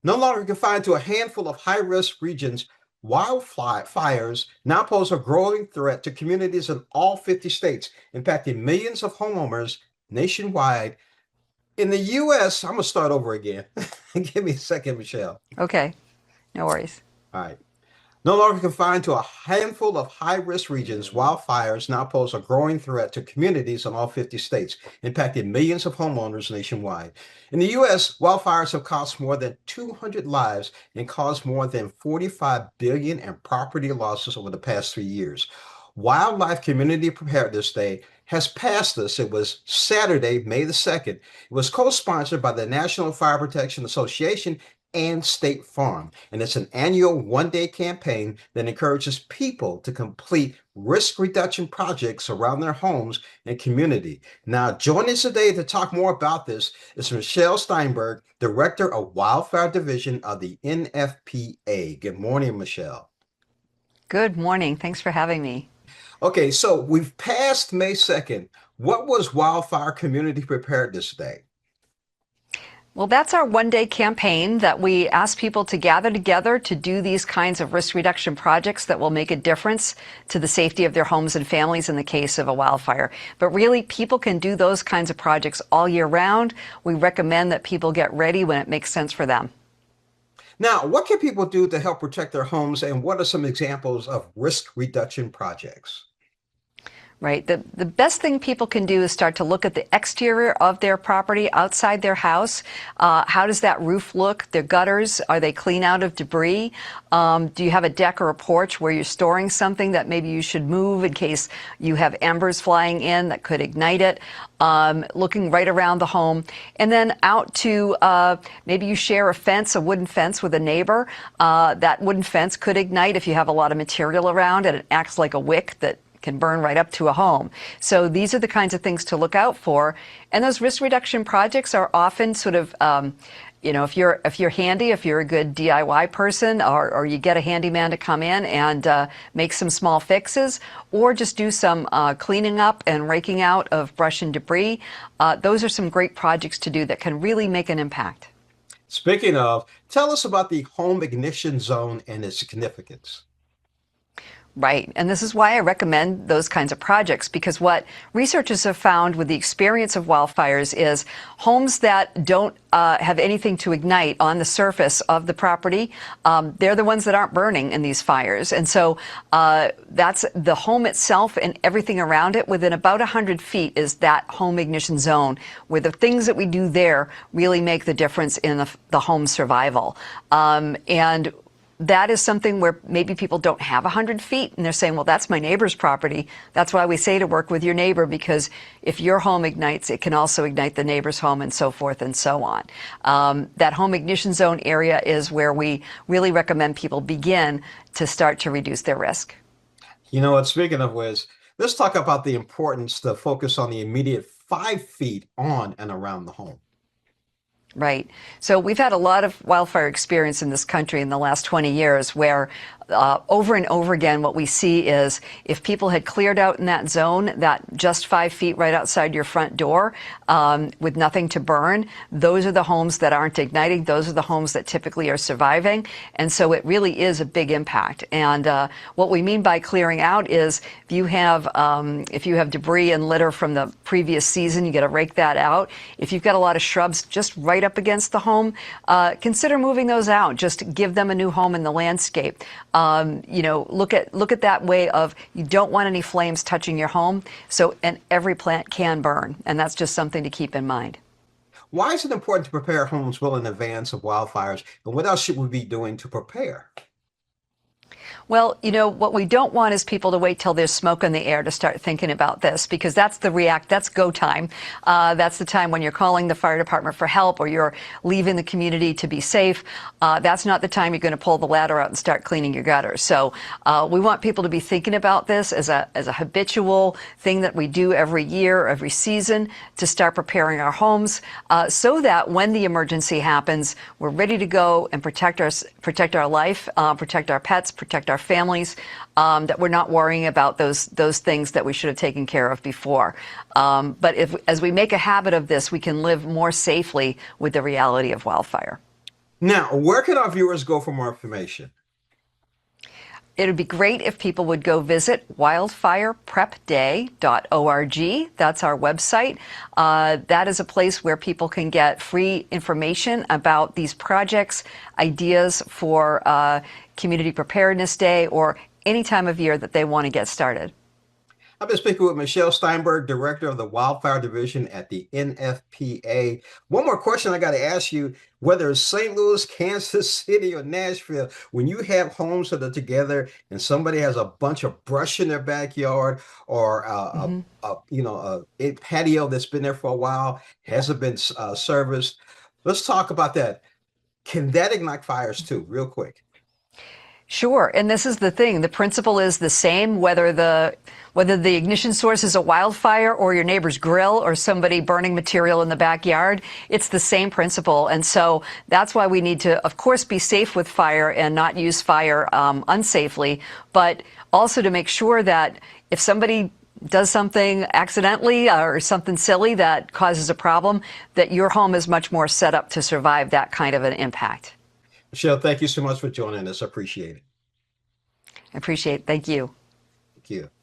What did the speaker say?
No longer confined to a handful of high-risk regions, wildfires now pose a growing threat to communities in all 50 states, impacting millions of homeowners nationwide. In the U.S., I'm going to start over again. Give me a second, Michelle. Okay, no worries. All right. No longer confined to a handful of high-risk regions, wildfires now pose a growing threat to communities in all 50 states, impacting millions of homeowners nationwide. In the U.S., wildfires have cost more than 200 lives and caused more than 45 billion in property losses over the past 3 years. Wildlife Community Preparedness Day has passed us. It was Saturday, May the 2nd. It was co-sponsored by the National Fire Protection Association and State Farm. And it's an annual one-day campaign that encourages people to complete risk reduction projects around their homes and community. Now, joining us today to talk more about this is Michele Steinberg, Director of Wildfire Division of the NFPA. Good morning, Michele. Good morning. Thanks for having me. Okay, so we've passed May 2nd. What was Wildfire Community Preparedness Day? Well, that's our one-day campaign that we ask people to gather together to do these kinds of risk reduction projects that will make a difference to the safety of their homes and families in the case of a wildfire. But really, people can do those kinds of projects all year round. We recommend that people get ready when it makes sense for them. Now, what can people do to help protect their homes, and what are some examples of risk reduction projects? Right. The best thing people can do is start to look at the exterior of their property outside their house. How does that roof look? Their gutters, are they clean out of debris? Do you have a deck or a porch where you're storing something that maybe you should move in case you have embers flying in that could ignite it? Looking right around the home. And then out to maybe you share a fence, a wooden fence with a neighbor. That wooden fence could ignite if you have a lot of material around and it acts like a wick that can burn right up to a home. So these are the kinds of things to look out for. And those risk reduction projects are often sort of, if you're handy, if you're a good DIY person, or you get a handyman to come in and make some small fixes, or just do some cleaning up and raking out of brush and debris. Those are some great projects to do that can really make an impact. Speaking of, tell us about the home ignition zone and its significance. Right. And this is why I recommend those kinds of projects, because what researchers have found with the experience of wildfires is homes that don't have anything to ignite on the surface of the property, they're the ones that aren't burning in these fires. And so that's the home itself and everything around it. Within about 100 feet is that home ignition zone, where the things that we do there really make the difference in the home survival. And that is something where maybe people don't have 100 feet and they're saying, well, that's my neighbor's property. That's why we say to work with your neighbor, because if your home ignites, it can also ignite the neighbor's home and so forth and so on. That home ignition zone area is where we really recommend people begin to start to reduce their risk. You know what, speaking of which, let's talk about the importance to focus on the immediate 5 feet on and around the home. Right. So we've had a lot of wildfire experience in this country in the last 20 years where over and over again, what we see is if people had cleared out in that zone, that just 5 feet right outside your front door with nothing to burn, those are the homes that aren't igniting. Those are the homes that typically are surviving. And so it really is a big impact. And what we mean by clearing out is if you have debris and litter from the previous season, you got to rake that out. If you've got a lot of shrubs just right up against the home, consider moving those out. Just give them a new home in the landscape. Look at that way of you don't want any flames touching your home. And every plant can burn. And that's just something to keep in mind. Why is it important to prepare homes well in advance of wildfires? And what else should we be doing to prepare? Well, what we don't want is people to wait till there's smoke in the air to start thinking about this, because that's go time. That's the time when you're calling the fire department for help or you're leaving the community to be safe. That's not the time you're going to pull the ladder out and start cleaning your gutters. So we want people to be thinking about this as a habitual thing that we do every year, every season, to start preparing our homes so that when the emergency happens, we're ready to go and protect our life, protect our pets, protect our families, that we're not worrying about those things that we should have taken care of before. But as we make a habit of this, we can live more safely with the reality of wildfire. Now, where can our viewers go for more information? It would be great if people would go visit wildfireprepday.org. That's our website. That is a place where people can get free information about these projects, ideas for Community Preparedness Day, or any time of year that they want to get started. I've been speaking with Michele Steinberg, Director of the Wildfire Division at the NFPA. One more question I got to ask you, whether it's St. Louis, Kansas City, or Nashville, when you have homes that are together and somebody has a bunch of brush in their backyard or a patio that's been there for a while, hasn't been serviced, let's talk about that. Can that ignite fires too, real quick? Sure, and this is the thing. The principle is the same, whether the ignition source is a wildfire or your neighbor's grill or somebody burning material in the backyard. It's the same principle, and so that's why we need to, of course, be safe with fire and not use fire unsafely, but also to make sure that if somebody does something accidentally or something silly that causes a problem, that your home is much more set up to survive that kind of an impact. Michele, thank you so much for joining us. I appreciate it. I appreciate it. Thank you. Thank you.